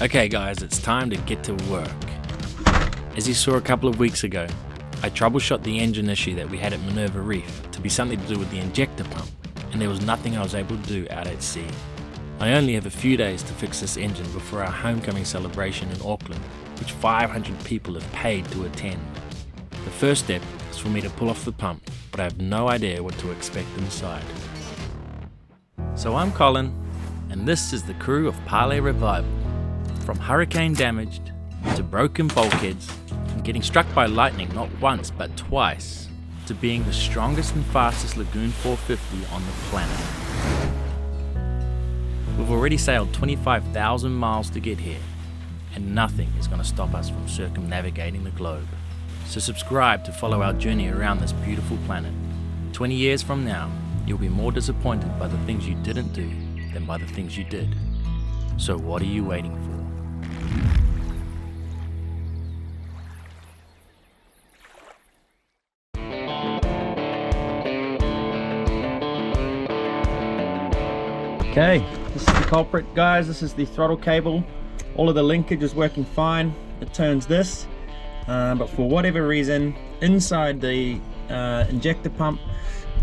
Okay guys, it's time to get to work. As you saw a couple of weeks ago, I troubleshot the engine issue that we had at Minerva Reef to be something to do with the injector pump, and there was nothing I was able to do out at sea. I only have a few days to fix this engine before our homecoming celebration in Auckland, which 500 people have paid to attend. The first step is for me to pull off the pump, but I have no idea what to expect inside. So I'm Colin, and this is the crew of Parlay Revival. From hurricane damaged to broken bulkheads, from getting struck by lightning not once but twice, to being the strongest and fastest Lagoon 450 on the planet. We've already sailed 25,000 miles to get here, and nothing is going to stop us from circumnavigating the globe. So subscribe to follow our journey around this beautiful planet. 20 years from now, you'll be more disappointed by the things you didn't do than by the things you did. So what are you waiting for? Okay, this is the culprit, guys. This is the throttle cable. All of the linkage is working fine. It turns this, but for whatever reason, inside the injector pump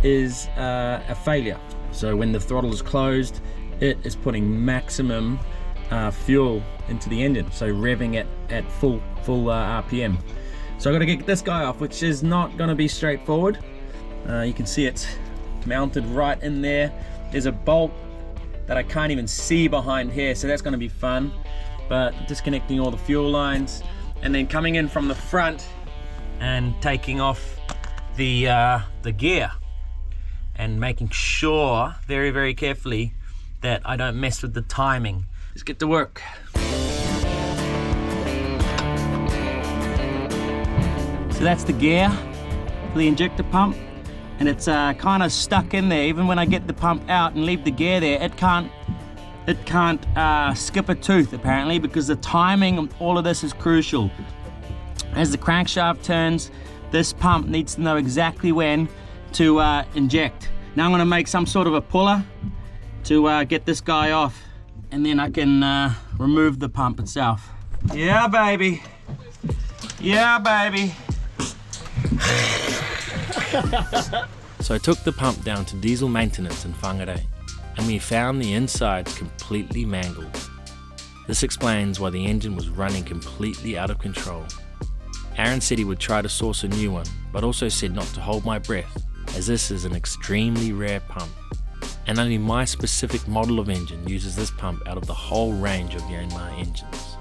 is a failure. So when the throttle is closed, it is putting maximum fuel into the engine, so revving it at full RPM. So I've got to get this guy off, which is not going to be straightforward. You can see it's mounted right in there. There's a bolt that I can't even see behind here, so that's going to be fun. But disconnecting all the fuel lines and then coming in from the front and taking off the gear and making sure very, very carefully that I don't mess with the timing. Let's get to work. So that's the gear for the injector pump, and it's kind of stuck in there. Even when I get the pump out and leave the gear there, it can't skip a tooth apparently, because the timing of all of this is crucial. As the crankshaft turns, this pump needs to know exactly when to inject. Now I'm going to make some sort of a puller to get this guy off, and then I can remove the pump itself. Yeah, baby. Yeah, baby. So I took the pump down to diesel maintenance in Whangarei, and we found the inside completely mangled. This explains why the engine was running completely out of control. Aaron said he would try to source a new one, but also said not to hold my breath, as this is an extremely rare pump, and only my specific model of engine uses this pump out of the whole range of Yanmar engines.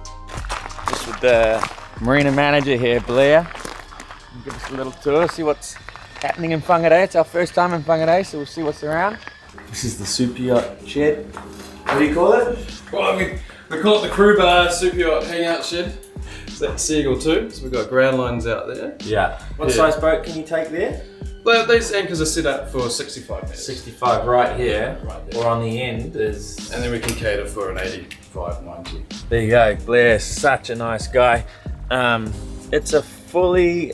Just with the Marina manager here, Blair. Give us a little tour, see what's happening in Whangarei. It's our first time in Whangarei, so we'll see what's around. This is the super yacht shed. What do you call it? Well, we call it the crew bar super yacht hangout shed. So that's Seagull 2, so we've got ground lines out there. Yeah. What size boat can you take there? Well, these anchors are set up for 65 metres. 65 right here, Right there. or on the end is... And then we can cater for an 85, 90. There you go, Blair's such a nice guy. It's a fully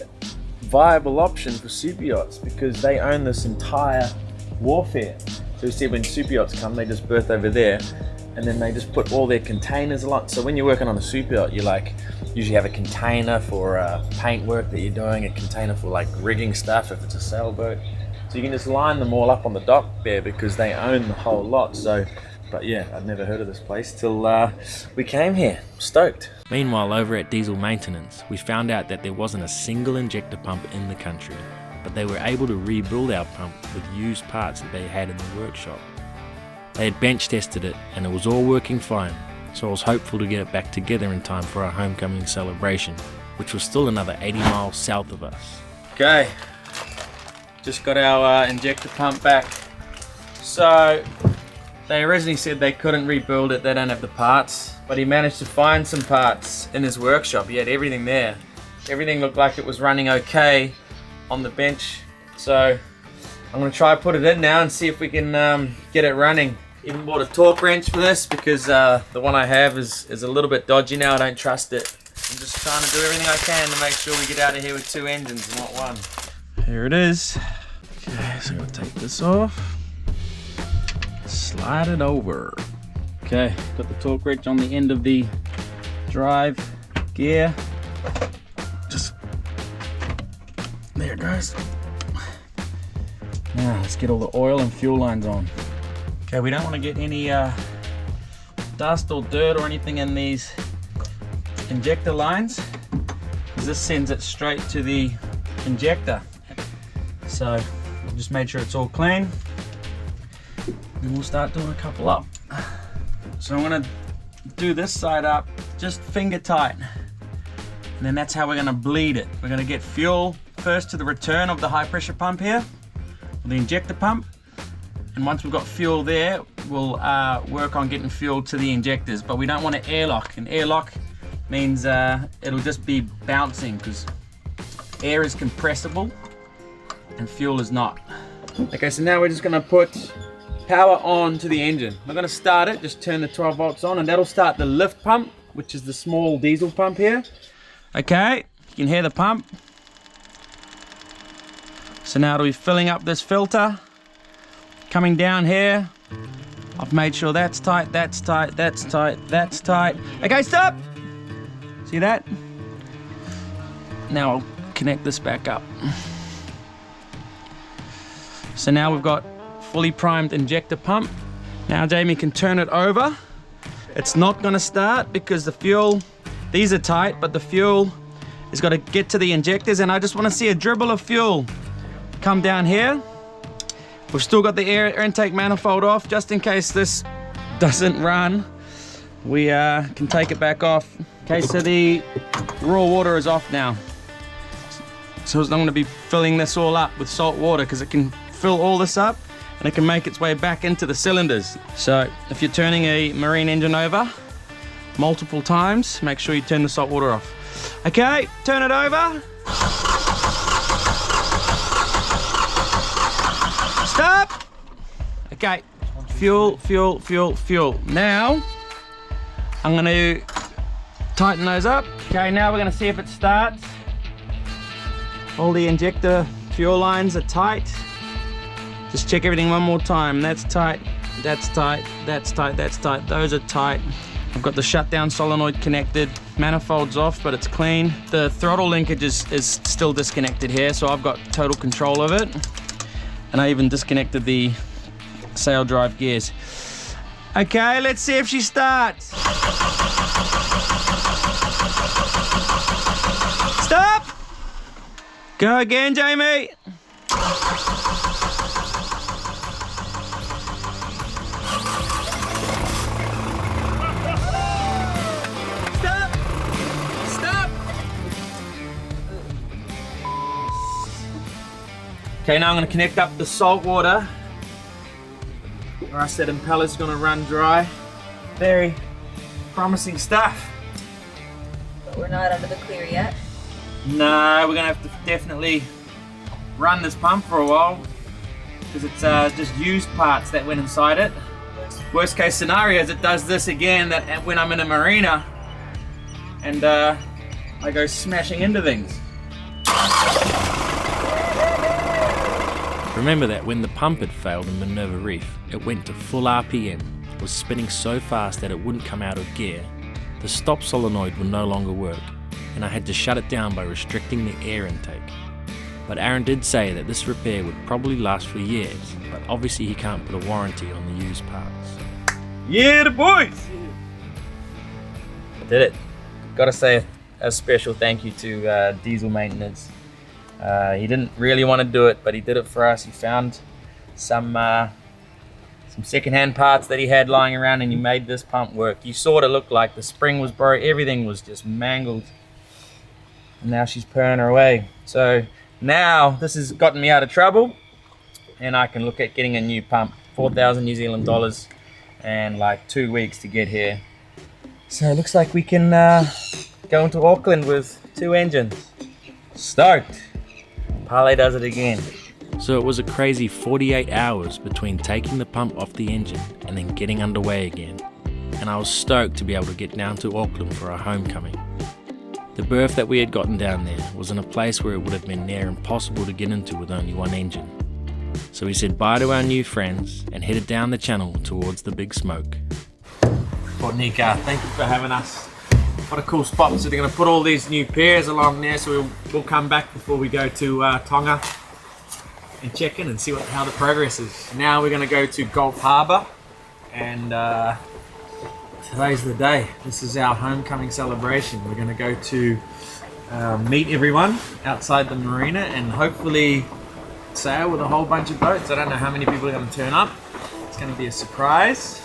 viable option for super yachts because they own this entire wharf here. So you see when super yachts come, they just berth over there, and then they just put all their containers along. So when you're working on a super yacht, you usually have a container for paint work that you're doing, a container for like rigging stuff if it's a sailboat. So you can just line them all up on the dock there because they own the whole lot. So, but yeah, I'd never heard of this place till we came here. Stoked. Meanwhile, over at Diesel Maintenance, we found out that there wasn't a single injector pump in the country, but they were able to rebuild our pump with used parts that they had in the workshop. They had bench tested it and it was all working fine, so I was hopeful to get it back together in time for our homecoming celebration, which was still another 80 miles south of us. Okay, just got our injector pump back. So they originally said they couldn't rebuild it, they don't have the parts, but he managed to find some parts in his workshop. He had everything there. Everything looked like it was running okay on the bench, so I'm going to try put it in now and see if we can get it running. Even bought a torque wrench for this because the one I have is a little bit dodgy now. I don't trust it. I'm just trying to do everything I can to make sure we get out of here with two engines and not one. Here it is. Okay, so I'm going to take this off. Slide it over. Okay, got the torque wrench on the end of the drive gear. Just, there it goes. Now let's get all the oil and fuel lines on. Okay, we don't want to get any dust or dirt or anything in these injector lines, because this sends it straight to the injector. So we'll just make sure it's all clean, and we'll start doing a couple up. So I'm gonna do this side up just finger tight, and then that's how we're gonna bleed it. We're gonna get fuel first to the return of the high pressure pump here, the injector pump, and once we've got fuel there, we'll work on getting fuel to the injectors. But we don't want to airlock. An airlock means it'll just be bouncing, because air is compressible and fuel is not. Okay, so now we're just gonna put power on to the engine. We're gonna start it, just turn the 12 volts on, and that'll start the lift pump, which is the small diesel pump here. Okay, you can hear the pump. So now it'll be filling up this filter, coming down here. I've made sure that's tight, that's tight, that's tight, that's tight. Okay, stop! See that? Now I'll connect this back up. So now we've got fully primed injector pump. Now Jamie can turn it over. It's not gonna start because the fuel, these are tight, but the fuel has got to get to the injectors, and I just want to see a dribble of fuel come down here. We've still got the air intake manifold off, just in case this doesn't run. We can take it back off. Okay, so the raw water is off now. So I'm going to be filling this all up with salt water, because it can fill all this up and it can make its way back into the cylinders. So if you're turning a marine engine over multiple times, make sure you turn the salt water off. Okay, turn it over. Stop! Okay, fuel, fuel, fuel, fuel. Now, I'm gonna tighten those up. Okay, now we're gonna see if it starts. All the injector fuel lines are tight. Just check everything one more time. That's tight, that's tight, that's tight, that's tight. Those are tight. I've got the shutdown solenoid connected. Manifold's off, but it's clean. The throttle linkage is still disconnected here, so I've got total control of it. And I even disconnected the sail drive gears. Okay, let's see if she starts. Stop! Go again, Jamie. Stop! Stop! Okay, now I'm going to connect up the salt water. Or I said impeller's going to run dry. Very promising stuff. But we're not under the clear yet. No, we're going to have to definitely run this pump for a while, because it's just used parts that went inside it. Worst case scenario is it does this again that when I'm in a marina and I go smashing into things. Remember that when the pump had failed in Minerva Reef, it went to full RPM, was spinning so fast that it wouldn't come out of gear. The stop solenoid would no longer work, and I had to shut it down by restricting the air intake. But Aaron did say that this repair would probably last for years, but obviously he can't put a warranty on the used parts. Yeah, the boys! Did it. Gotta say a special thank you to Diesel Maintenance. He didn't really want to do it, but he did it for us. He found some secondhand parts that he had lying around, and he made this pump work. You saw what it looked like. The spring was broke, everything was just mangled. And now she's purring her away. So now this has gotten me out of trouble, and I can look at getting a new pump. 4,000 New Zealand dollars and like 2 weeks to get here. So it looks like we can go into Auckland with 2 engines. Stoked. Parlay does it again. So it was a crazy 48 hours between taking the pump off the engine and then getting underway again. And I was stoked to be able to get down to Auckland for our homecoming. The berth that we had gotten down there was in a place where it would have been near impossible to get into with only one engine. So we said bye to our new friends and headed down the channel towards the big smoke. Port Nikau, thank you for having us. What a cool spot. So they're going to put all these new piers along there, so we'll come back before we go to Tonga and check in and see how the progress is. Now we're going to go to Gulf Harbour, and today's the day. This is our homecoming celebration. We're going to go to meet everyone outside the marina and hopefully sail with a whole bunch of boats. I don't know how many people are going to turn up. It's going to be a surprise.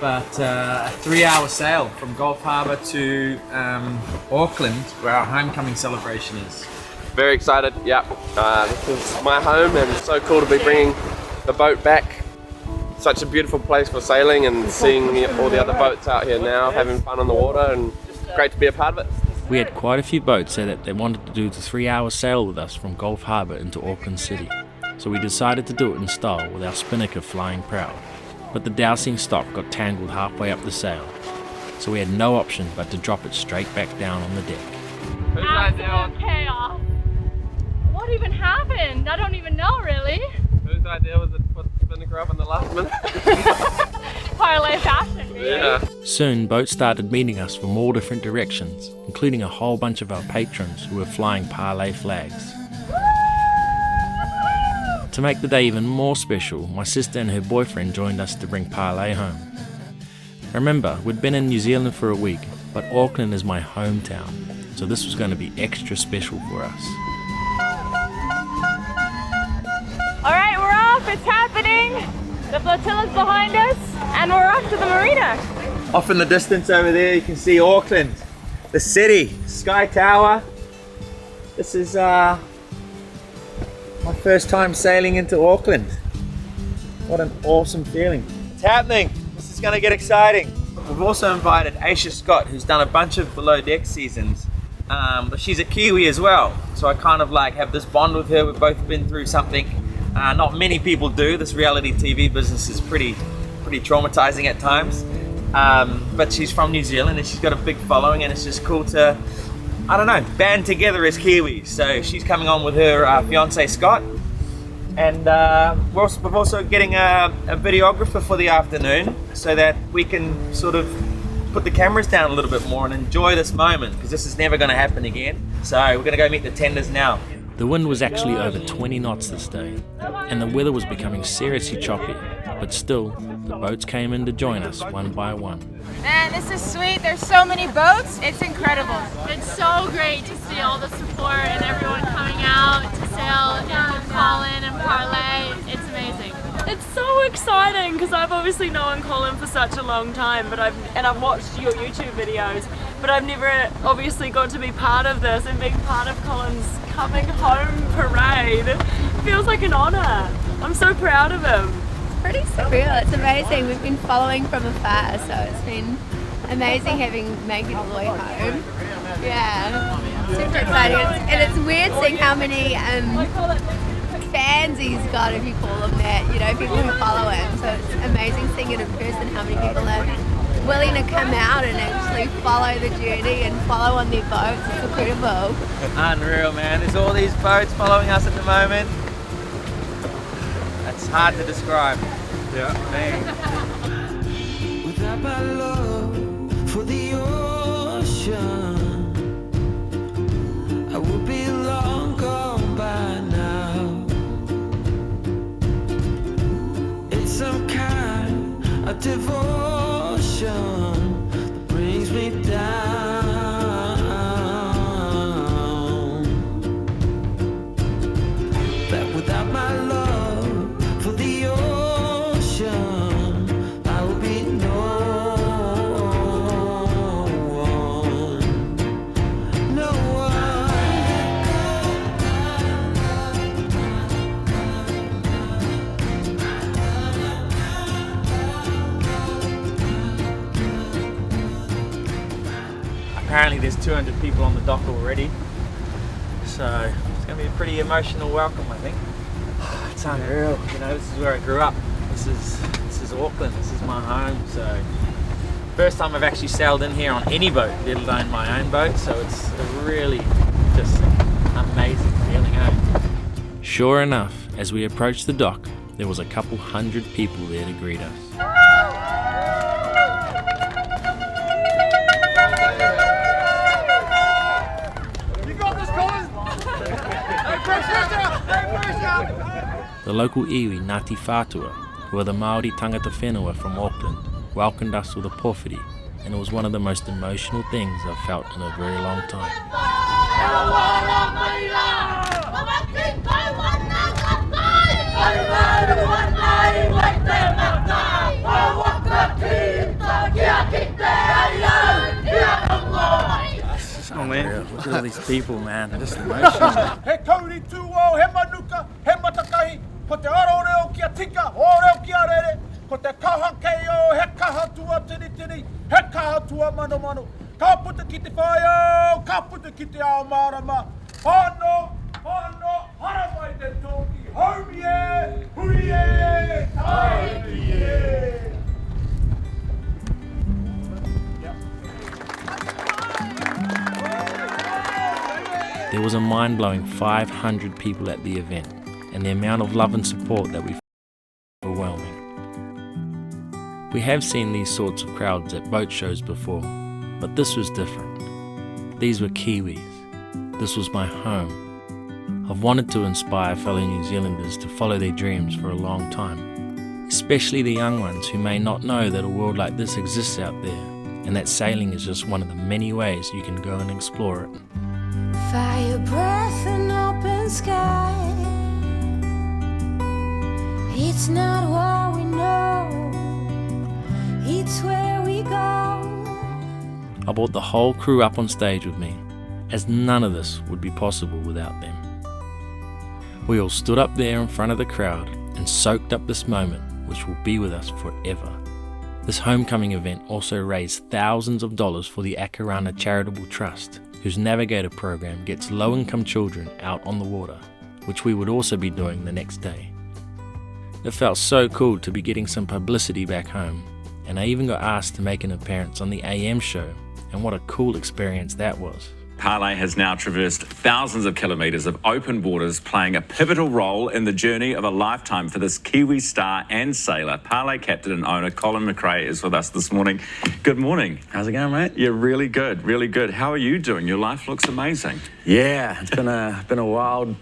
But a 3-hour sail from Gulf Harbour to Auckland, where our homecoming celebration is. Very excited, yeah. This is my home and it's so cool to be bringing the boat back. Such a beautiful place for sailing and seeing all the other boats out here now, having fun on the water, and great to be a part of it. We had quite a few boats say that they wanted to do the 3-hour sail with us from Gulf Harbour into Auckland City. So we decided to do it in style with our spinnaker flying proud. But the dowsing stop got tangled halfway up the sail, so we had no option but to drop it straight back down on the deck. Absolute chaos. What even happened? I don't even know, really. Whose idea was it to put the spinnaker up in the last minute? Parlay fashion, baby. Yeah. Soon, boats started meeting us from all different directions, including a whole bunch of our patrons who were flying Parlay flags. To make the day even more special, my sister and her boyfriend joined us to bring Parlay home. Remember, we'd been in New Zealand for a week, but Auckland is my hometown, so this was going to be extra special for us. Alright, we're off. It's happening. The flotilla's behind us, and we're off to the marina. Off in the distance over there, you can see Auckland, the city, Sky Tower. This is my first time sailing into Auckland. What an awesome feeling. It's happening. This is gonna get exciting. We've also invited Aisha Scott, who's done a bunch of below deck seasons, but she's a Kiwi as well. So I kind of like have this bond with her. We've both been through something not many people do. This reality TV business is pretty traumatizing at times. But she's from New Zealand and she's got a big following, and it's just cool to, I don't know, band together as Kiwis. So she's coming on with her fiance Scott, and we're also getting a videographer for the afternoon so that we can sort of put the cameras down a little bit more and enjoy this moment, because this is never going to happen again. So we're going to go meet the tenders now. The wind was actually over 20 knots this day, and the weather was becoming seriously choppy, but still, the boats came in to join us one by one. Man, this is sweet. There's so many boats. It's incredible. It's so great to see all the support and everyone coming out to sail with Colin and Parlay. It's amazing. It's so exciting because I've obviously known Colin for such a long time, but I've watched your YouTube videos, but I've never obviously got to be part of this, and being part of Colin's coming home parade feels like an honour. I'm so proud of him. Pretty surreal. It's amazing. We've been following from afar, so it's been amazing making it all the way home. Yeah, super exciting. And it's weird seeing how many fans he's got, if you call them that, you know, people who follow him. So it's amazing seeing it in person, how many people are willing to come out and actually follow the journey and follow on their boats. It's incredible. Unreal, man. There's all these boats following us at the moment. That's hard to describe. Yeah. Man. Without my love for the ocean, I would be long gone by now. It's some kind of devotion that brings me down. That without my love for the ocean, I will be no one. No Apparently there's 200 people on the dock already, so it's going to be a pretty emotional welcome, I think. It's unreal. You know, this is where I grew up. This is Auckland. This is my home. So first time I've actually sailed in here on any boat, let alone my own boat. So it's a really just amazing feeling, eh? Sure enough, as we approached the dock, there was a couple hundred people there to greet us. The local iwi Ngāti Whātua, who are the Māori tangata whenua from Auckland, welcomed us with a pōwhiri, and it was one of the most emotional things I've felt in a very long time. Oh man, look at all these people, man. Just emotional. He kauri tūo, he manuka, he matakahi, ko te aro reo kia tika, o reo kia rere, ko te kaha keo, he kaha tua tiri tiri, he kaha tua mano mano, ka puta ki te whai ka puta ki te ao marama, hono, hono, hara mai te tōki, haumi e, hui e, taiki e. There was a mind-blowing 500 people at the event, and the amount of love and support that we found overwhelming. We have seen these sorts of crowds at boat shows before, but this was different. These were Kiwis. This was my home. I've wanted to inspire fellow New Zealanders to follow their dreams for a long time, especially the young ones who may not know that a world like this exists out there, and that sailing is just one of the many ways you can go and explore it. Fire breath and open sky. It's not what we know, it's where we go. I brought the whole crew up on stage with me, as none of this would be possible without them. We all stood up there in front of the crowd and soaked up this moment, which will be with us forever. This homecoming event also raised thousands of dollars for the Akarana Charitable Trust, whose Navigator program gets low-income children out on the water, which we would also be doing the next day. It felt so cool to be getting some publicity back home, and I even got asked to make an appearance on the AM show, and what a cool experience that was. Parlay has now traversed thousands of kilometres of open waters, playing a pivotal role in the journey of a lifetime for this Kiwi star and sailor. Parlay captain and owner Colin is with us this morning. Good morning. How's it going, mate? Yeah, really good, really good. How are you doing? Your life looks amazing. Yeah, it's been a wild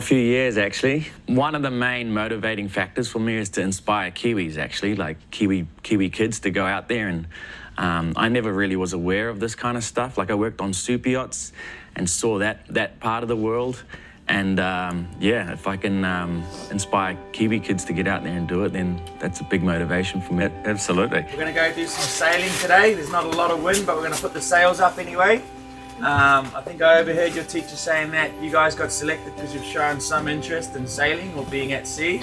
few years, actually. One of the main motivating factors for me is to inspire Kiwis, actually, like Kiwi kids to go out there and I never really was aware of this kind of stuff. Like, I worked on super yachts and saw that part of the world. And yeah, if I can inspire Kiwi kids to get out there and do it, then that's a big motivation for me. Absolutely. We're going to go do some sailing today. There's not a lot of wind, but we're going to put the sails up anyway. I think I overheard your teacher saying that you guys got selected because you've shown some interest in sailing or being at sea.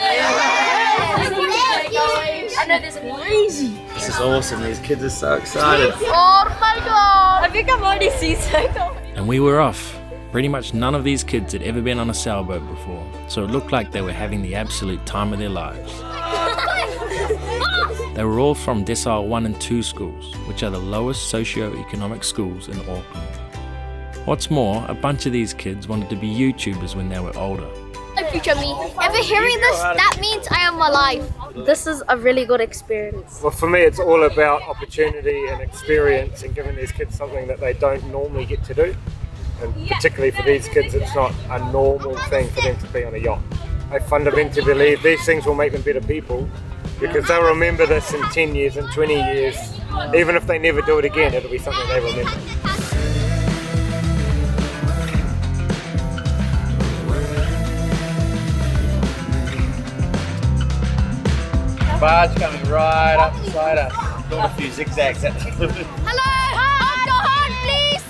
I know this is crazy. This is awesome. These kids are so excited. Oh my god! I think I'm already seasick. And we were off. Pretty much none of these kids had ever been on a sailboat before, so it looked like they were having the absolute time of their lives. They were all from Decile 1 and 2 schools, which are the lowest socio-economic schools in Auckland. What's more, a bunch of these kids wanted to be YouTubers when they were older. Future me. If you're hearing this, that means I am alive. This is a really good experience. Well, for me, it's all about opportunity and experience and giving these kids something that they don't normally get to do. And particularly for these kids, it's not a normal thing for them to be on a yacht. I fundamentally believe these things will make them better people because they'll remember this in 10 years and 20 years. Even if they never do it again, it'll be something they remember. Barge coming right up beside us. Doing a few zigzags at the Hello! Alcohol, please!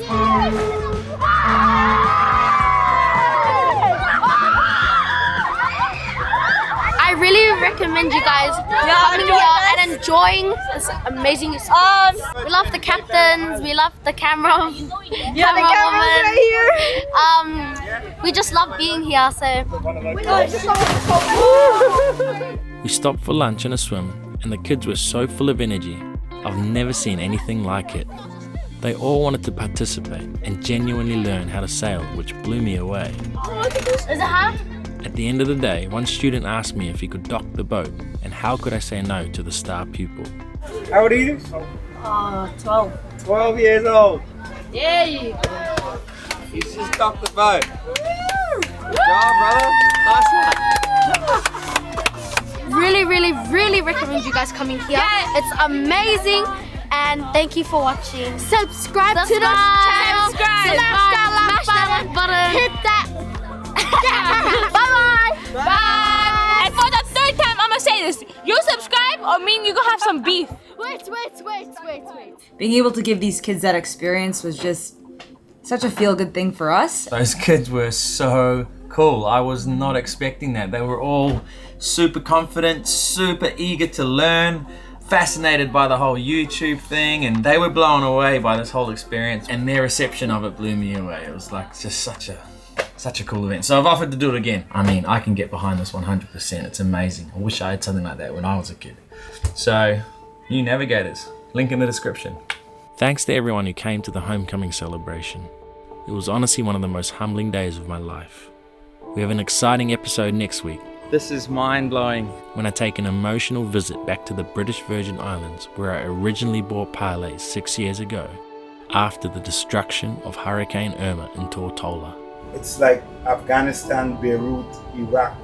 I really recommend you guys coming here and enjoying this amazing experience. We love the captains, we love the camera woman. We just love being here, so. We stopped for lunch and a swim, and the kids were so full of energy. I've never seen anything like it. They all wanted to participate and genuinely learn how to sail, which blew me away. Is it hard? At the end of the day, one student asked me if he could dock the boat, and how could I say no to the star pupil? How old are you? 12. 12 years old. Yay! He's just docked the boat. Good job, brother. Nice one. really, really, really recommend you guys coming here. It's amazing. And thank you for watching. Subscribe to the channel. Smash that like button. Hit that. Bye-bye. Bye. And for the third time, I'm gonna say this. You subscribe or mean you gonna have some beef. Wait. Being able to give these kids that experience was just such a feel-good thing for us. Those kids were so cool. I was not expecting that. They were all super confident, super eager to learn, fascinated by the whole YouTube thing, and they were blown away by this whole experience, and their reception of it blew me away. It was like just such a cool event. So I've offered to do it again. I mean, I can get behind this 100%. It's amazing. I wish I had something like that when I was a kid. So, new navigators, link in the description. Thanks to everyone who came to the homecoming celebration. It was honestly one of the most humbling days of my life. We have an exciting episode next week. This is mind-blowing. When I take an emotional visit back to the British Virgin Islands, where I originally bought Parlay 6 years ago, after the destruction of Hurricane Irma in Tortola. It's like Afghanistan, Beirut, Iraq,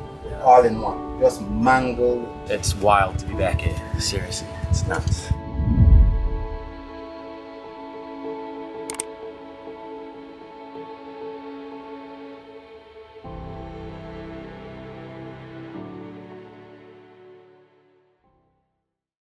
all in one. Just mangled. It's wild to be back here. Seriously, it's nuts.